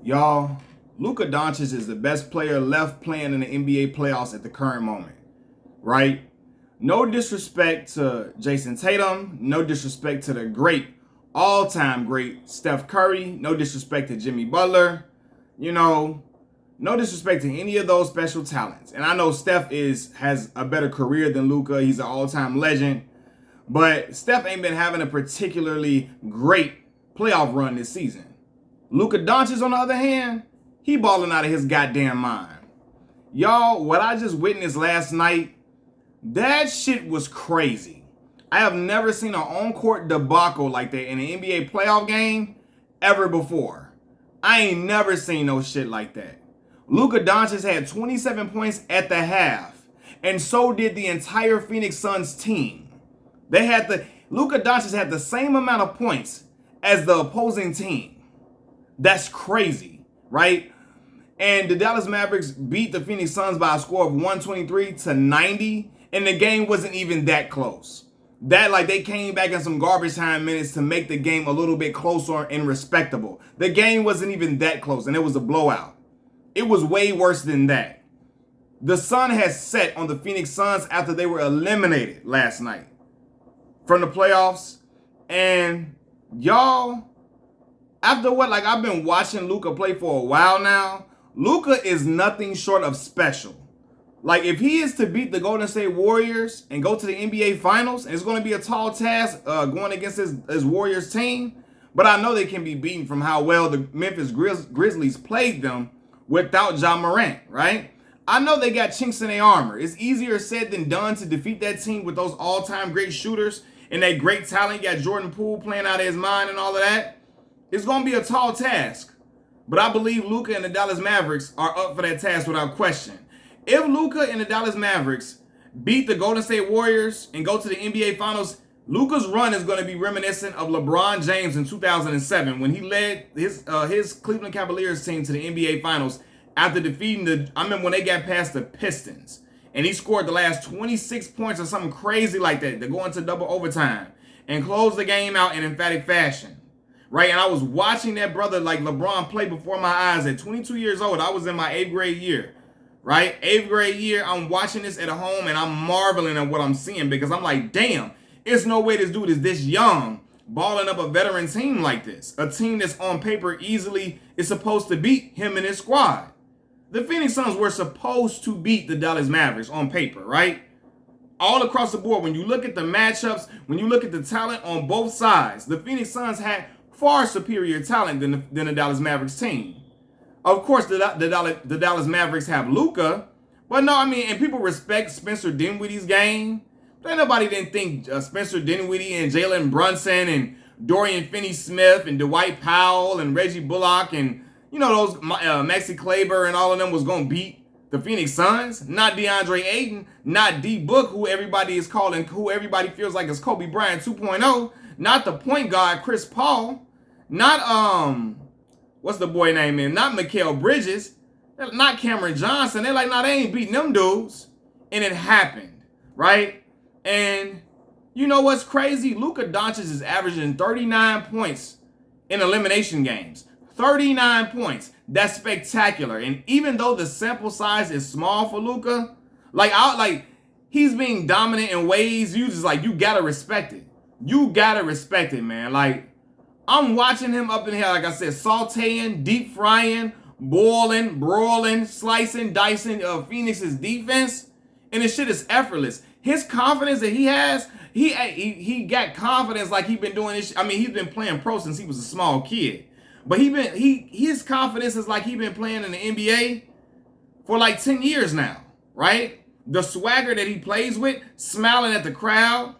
Y'all, Luka Doncic is the best player left playing in the NBA playoffs at the current moment, right? No disrespect to Jason Tatum, no disrespect to the great, all-time great Steph Curry, no disrespect to Jimmy Butler, you know, no disrespect to any of those special talents. And I know Steph has a better career than Luka. He's an all-time legend. But Steph ain't been having a particularly great playoff run this season. Luka Doncic, on the other hand, he balling out of his goddamn mind. Y'all, what I just witnessed last night, that shit was crazy. I have never seen an on-court debacle like that in an NBA playoff game ever before. I ain't never seen no shit like that. Luka Doncic had 27 points at the half, and so did the entire Phoenix Suns team. Luka Doncic had the same amount of points as the opposing team. That's crazy, right? And the Dallas Mavericks beat the Phoenix Suns by a score of 123-90, and the game wasn't even that close. They came back in some garbage time minutes to make the game a little bit closer and respectable. The game wasn't even that close, and it was a blowout. It was way worse than that. The sun has set on the Phoenix Suns after they were eliminated last night from the playoffs. And y'all, after what, I've been watching Luka play for a while now, Luka is nothing short of special. If he is to beat the Golden State Warriors and go to the NBA Finals, and it's going to be a tall task going against his Warriors team, but I know they can be beaten from how well the Memphis Grizzlies played them without Ja Morant, right? I know they got chinks in their armor. It's easier said than done to defeat that team with those all-time great shooters and that great talent. You got Jordan Poole playing out of his mind and all of that. It's going to be a tall task. But I believe Luka and the Dallas Mavericks are up for that task without question. If Luka and the Dallas Mavericks beat the Golden State Warriors and go to the NBA Finals, Luka's run is going to be reminiscent of LeBron James in 2007 when he led his Cleveland Cavaliers team to the NBA Finals after defeating I remember when they got past the Pistons. And he scored the last 26 points or something crazy like that to go into double overtime and close the game out in emphatic fashion. Right? And I was watching that brother like LeBron play before my eyes at 22 years old. I was in my 8th grade year. Right? 8th grade year, I'm watching this at home and I'm marveling at what I'm seeing because I'm like, damn, it's no way this dude is this young balling up a veteran team like this. A team that's on paper easily is supposed to beat him and his squad. The Phoenix Suns were supposed to beat the Dallas Mavericks on paper, right? All across the board, when you look at the matchups, when you look at the talent on both sides, the Phoenix Suns had far superior talent than the Dallas Mavericks team. Of course, the Dallas Mavericks have Luka, but no, and people respect Spencer Dinwiddie's game. But nobody didn't think Spencer Dinwiddie and Jalen Brunson and Dorian Finney-Smith and Dwight Powell and Reggie Bullock and, those Maxi Kleber and all of them was going to beat the Phoenix Suns. Not DeAndre Ayton, not D-Book, who everybody is calling, who everybody feels like is Kobe Bryant 2.0. Not the point guard, Chris Paul. Not, what's the boy name in? Not Mikal Bridges. Not Cameron Johnson. They're like, nah, they ain't beating them dudes. And it happened, right? And you know what's crazy? Luka Doncic is averaging 39 points in elimination games. 39 points. That's spectacular. And even though the sample size is small for Luka, he's being dominant in ways you gotta respect it. You gotta respect it, man. I'm watching him up in here, like I said, sauteing, deep frying, boiling, broiling, slicing, dicing Phoenix's defense, and this shit is effortless. His confidence that he has, he got confidence like he been doing this. He's been playing pro since he was a small kid, but his confidence is like he been playing in the NBA for 10 years now, right? The swagger that he plays with, smiling at the crowd,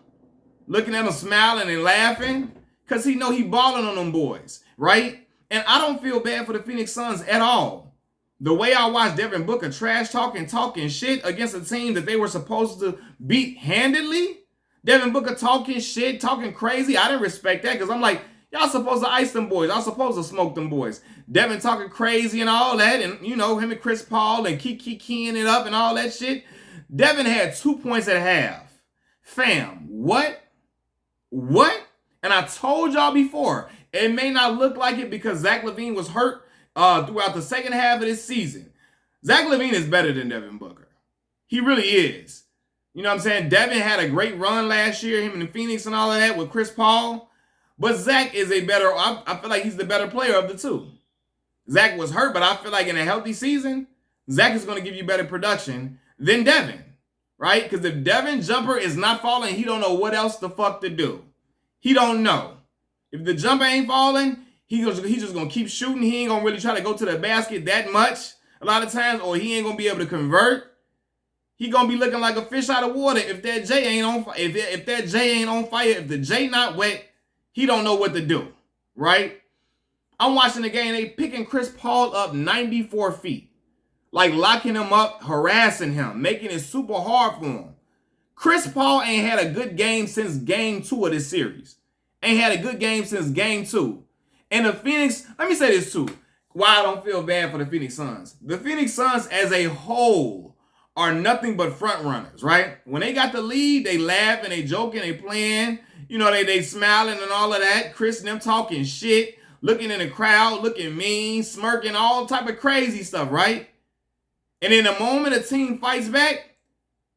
looking at them smiling and laughing, because he know he balling on them boys, right? And I don't feel bad for the Phoenix Suns at all. The way I watched Devin Booker trash talking shit against a team that they were supposed to beat handedly. Devin Booker talking shit, talking crazy. I didn't respect that because I'm like, y'all supposed to ice them boys. Y'all supposed to smoke them boys. Devin talking crazy and all that. And, him and Chris Paul and keying it up and all that shit. Devin had 2 points at half. Fam, what? And I told y'all before, it may not look like it because Zach LaVine was hurt throughout the second half of this season, Zach LaVine is better than Devin Booker. He really is. You know what I'm saying? Devin had a great run last year, him in Phoenix and all of that with Chris Paul. But Zach is I feel like he's the better player of the two. Zach was hurt, but I feel like in a healthy season, Zach is going to give you better production than Devin, right? Because if Devin jumper is not falling, he don't know what else the fuck to do. He don't know. If the jumper ain't falling, he's just going to keep shooting. He ain't going to really try to go to the basket that much a lot of times, or he ain't going to be able to convert. He going to be looking like a fish out of water if that J ain't on fire. If that J ain't on fire, if the J not wet, he don't know what to do, right? I'm watching the game. They picking Chris Paul up 94 feet. Like locking him up, harassing him, making it super hard for him. Chris Paul ain't had a good game since game 2 of this series. Ain't had a good game since game 2. And the Phoenix, let me say this too, why I don't feel bad for the Phoenix Suns. The Phoenix Suns as a whole are nothing but front runners, right? When they got the lead, they laugh and they joking, they playing, you know, they smiling and all of that. Chris and them talking shit, looking in the crowd, looking mean, smirking, all type of crazy stuff, right? And in the moment a team fights back,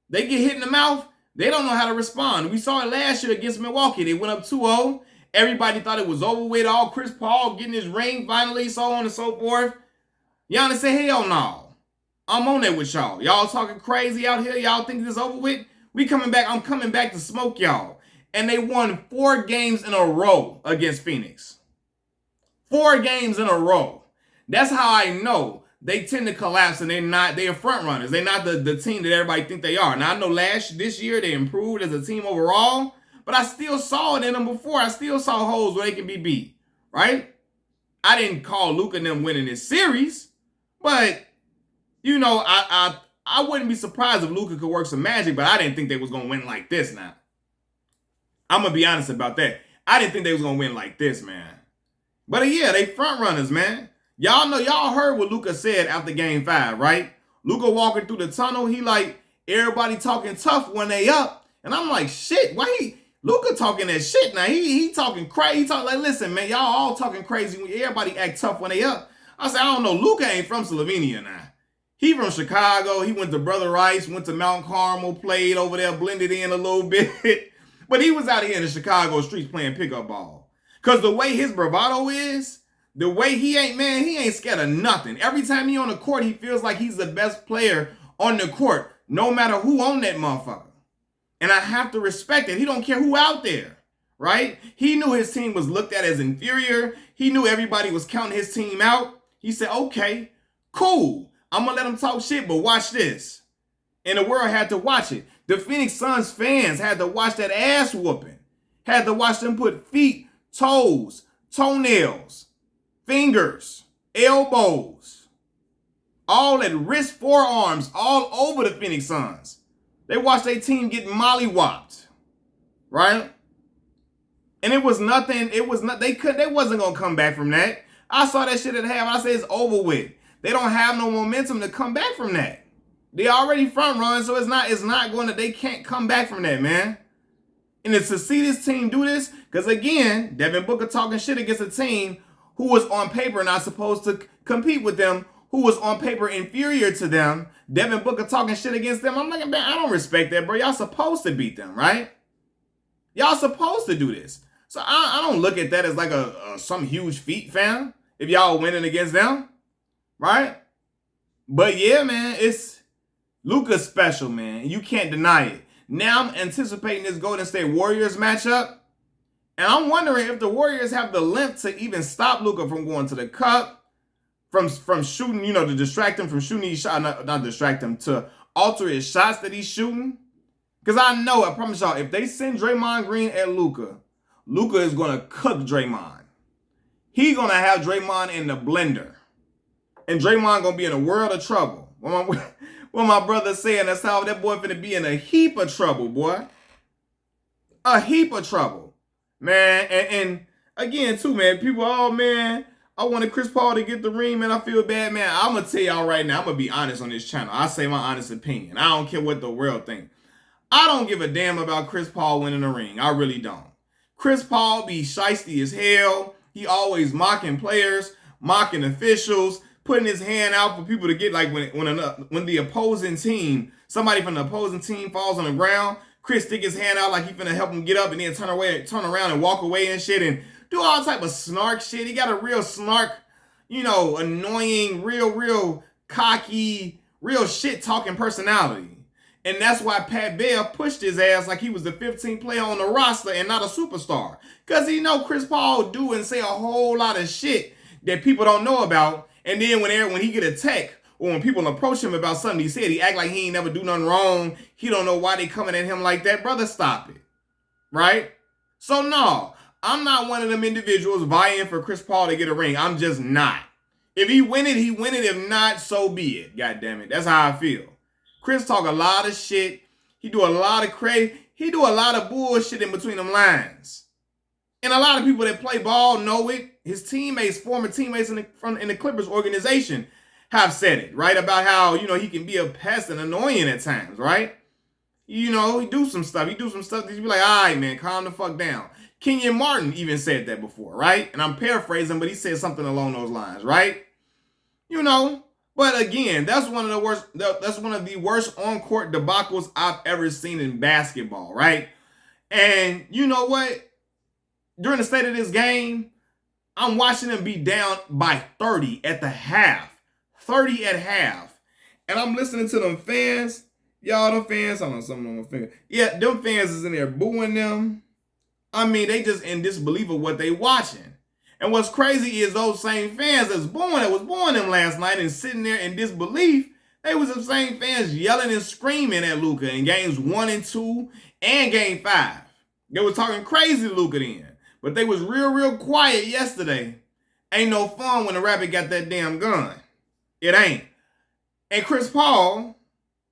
they get hit in the mouth, they don't know how to respond. We saw it last year against Milwaukee. They went up 2-0. Everybody thought it was over with. All Chris Paul getting his ring finally, so on and so forth. Giannis said, hell no. I'm on that with y'all. Y'all talking crazy out here. Y'all think this is over with? I'm coming back to smoke y'all. And they won 4 games in a row against Phoenix. 4 games in a row. That's how I know they tend to collapse and they're front runners. They're not the team that everybody think they are. Now I know this year they improved as a team overall, but I still saw it in them before. I still saw holes where they can be beat, right? I didn't call Luka and them winning this series, but you know, I wouldn't be surprised if Luka could work some magic, but I didn't think they was gonna win like this now. I'm gonna be honest about that. I didn't think they was gonna win like this, man. But yeah, they front runners, man. Y'all heard what Luka said after game 5, right? Luka walking through the tunnel, he like, everybody talking tough when they up. And I'm like, shit, why Luka talking that shit now? He talking crazy. He talking like, listen, man, y'all all talking crazy when everybody act tough when they up. I said, I don't know, Luka ain't from Slovenia now. He from Chicago. He went to Brother Rice, went to Mount Carmel, played over there, blended in a little bit. But he was out here in the Chicago streets playing pickup ball. Because the way his bravado is, the way he ain't scared of nothing. Every time he on the court, he feels like he's the best player on the court, no matter who on that motherfucker. And I have to respect it. He don't care who out there, right? He knew his team was looked at as inferior. He knew everybody was counting his team out. He said, okay, cool. I'm going to let him talk shit, but watch this. And the world had to watch it. The Phoenix Suns fans had to watch that ass whooping. Had to watch them put feet, toes, toenails, fingers, elbows, all at wrist, forearms, all over the Phoenix Suns. They watched their team get mollywopped, right? And it was nothing. They wasn't gonna come back from that. I saw that shit at half. I said it's over with. They don't have no momentum to come back from that. They already front run, so they can't come back from that, man. And it's to see this team do this, because again, Devin Booker talking shit against a team who was on paper not supposed to compete with them, who was on paper inferior to them. Devin Booker talking shit against them. I'm like, man, I don't respect that, bro. Y'all supposed to beat them, right? Y'all supposed to do this. So I don't look at that as like some huge feat, fam, if y'all winning against them, right? But yeah, man, it's Luka's special, man. You can't deny it. Now I'm anticipating this Golden State Warriors matchup. And I'm wondering if the Warriors have the length to even stop Luka from going to the cup, from shooting, to distract him from shooting these shots, not distract him, to alter his shots that he's shooting. Because I promise y'all, if they send Draymond Green at Luka, Luka is going to cook Draymond. He's going to have Draymond in the blender. And Draymond going to be in a world of trouble. What my brother saying, that's how that boy finna be in a heap of trouble, boy. A heap of trouble. Man, and again, too, man, people, oh, man, I wanted Chris Paul to get the ring, man. I feel bad, man. I'm going to tell y'all right now, I'm going to be honest on this channel. I say my honest opinion. I don't care what the world thinks. I don't give a damn about Chris Paul winning the ring. I really don't. Chris Paul be shiesty as hell. He always mocking players. mocking officials, putting his hand out for people to get, like when the opposing team, somebody from the opposing team falls on the ground, Chris stick his hand out like he finna help him get up and then turn around and walk away and shit and do all type of snark shit. He got a real snark, annoying, real cocky, real shit talking personality. And that's why Pat Bev pushed his ass like he was the 15th player on the roster and not a superstar. Because he know Chris Paul do and say a whole lot of shit that people don't know about. And then when he get attacked or when people approach him about something he said, he act like he ain't never do nothing wrong. He don't know why they coming at him like that. Brother, stop it. Right? So no, I'm not one of them individuals vying for Chris Paul to get a ring. I'm just not. If he win it, he win it. If not, so be it. God damn it. That's how I feel. Chris talk a lot of shit. He do a lot of crazy. He do a lot of bullshit in between them lines. And a lot of people that play ball know it. His teammates, former teammates in the Clippers organization have said it, right? About how, he can be a pest and annoying at times, right? He do some stuff. He do some stuff that you be like, all right, man, calm the fuck down. Kenyon Martin even said that before, right? And I'm paraphrasing, but he said something along those lines, right? But again, that's one of the worst. That's one of the worst on-court debacles I've ever seen in basketball, right? And you know what? During the state of this game, I'm watching them be down by 30 at the half. 30 at half. And I'm listening to them fans. Y'all, them fans, hold on, something on my finger. Yeah, them fans is in there booing them. I mean, they just in disbelief of what they watching. And what's crazy is those same fans that was booing them last night and sitting there in disbelief, they was the same fans yelling and screaming at Luka in games 1 and 2 and game 5. They was talking crazy to Luka then. But they was real quiet yesterday. Ain't no fun when the rabbit got that damn gun. It ain't. And Chris Paul,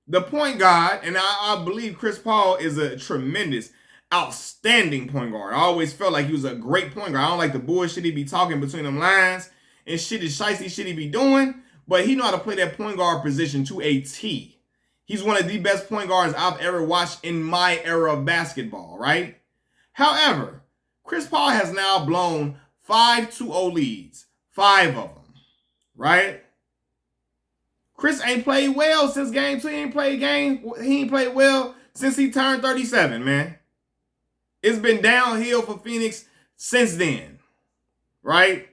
the point guard, and I believe Chris Paul is a tremendous, outstanding point guard. I always felt like he was a great point guard. I don't like the bullshit he be talking between them lines and shit is shicey shit he be doing, but he know how to play that point guard position to a T. He's one of the best point guards I've ever watched in my era of basketball, right? However, Chris Paul has now blown 5 2-0 leads. 5 of them, right? Chris ain't played well since game 2. He ain't played well since he turned 37, man. It's been downhill for Phoenix since then, right?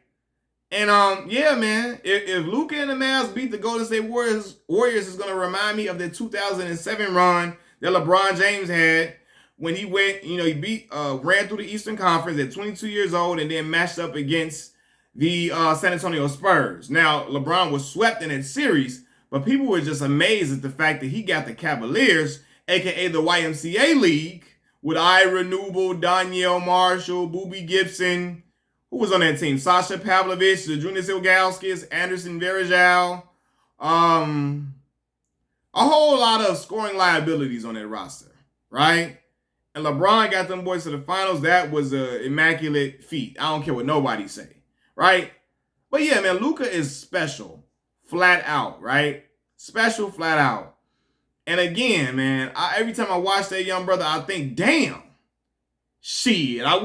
And yeah, man, if Luka and the Mavs beat the Golden State Warriors is going to remind me of the 2007 run that LeBron James had when he went, he ran through the Eastern Conference at 22 years old and then matched up against the San Antonio Spurs. Now, LeBron was swept in that series, but people were just amazed at the fact that he got the Cavaliers, aka the YMCA League, with Ira Newble, Danielle Marshall, Boobie Gibson. Who was on that team? Sasha Pavlovich, Zydrunas Ilgauskas, Anderson Varejao. A whole lot of scoring liabilities on that roster, right? And LeBron got them boys to the finals. That was an immaculate feat. I don't care what nobody say, right? But yeah, man, Luka is special, flat out, right? Special, flat out. And again, man, every time I watch that young brother, I think, damn, shit. I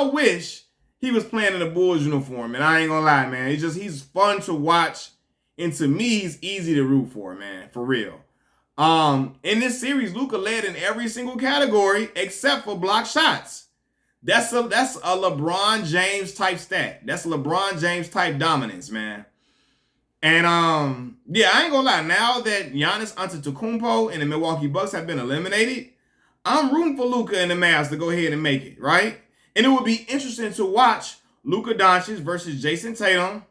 wish he was playing in a Bulls uniform. And I ain't gonna lie, man. He's fun to watch. And to me, he's easy to root for, man. For real. In this series, Luka led in every single category except for block shots. That's a LeBron James type stat. That's LeBron James type dominance, man. And yeah, I ain't gonna lie. Now that Giannis Antetokounmpo and the Milwaukee Bucks have been eliminated, I'm rooting for Luka and the Mavs to go ahead and make it, right? And it would be interesting to watch Luka Doncic versus Jason Tatum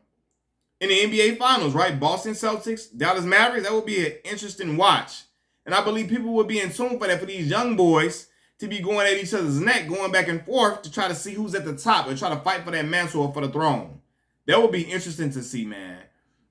in the NBA Finals, right? Boston Celtics, Dallas Mavericks. That would be an interesting watch. And I believe people would be in tune for that, for these young boys to be going at each other's neck, going back and forth to try to see who's at the top and try to fight for that mantle or for the throne. That would be interesting to see, man.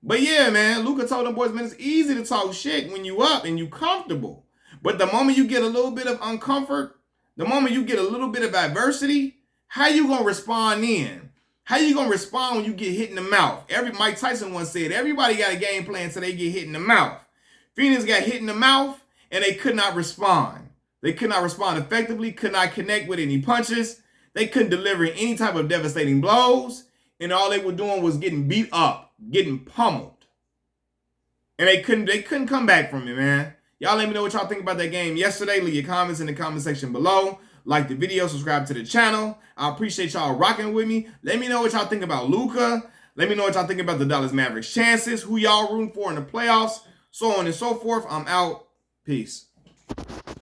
But yeah, man, Luka told them boys, man, it's easy to talk shit when you up and you comfortable. But the moment you get a little bit of uncomfort, the moment you get a little bit of adversity, how you going to respond then? How you going to respond when you get hit in the mouth? Mike Tyson once said, everybody got a game plan until they get hit in the mouth. Phoenix got hit in the mouth and they could not respond. They could not respond effectively, could not connect with any punches. They couldn't deliver any type of devastating blows. And all they were doing was getting beat up. getting pummeled. And they couldn't come back from it, man. Y'all let me know what y'all think about that game yesterday. Leave your comments in the comment section below. Like the video, subscribe to the channel. I appreciate y'all rocking with me. Let me know what y'all think about Luka. Let me know what y'all think about the Dallas Mavericks chances, who y'all rooting for in the playoffs, so on and so forth. I'm out. Peace.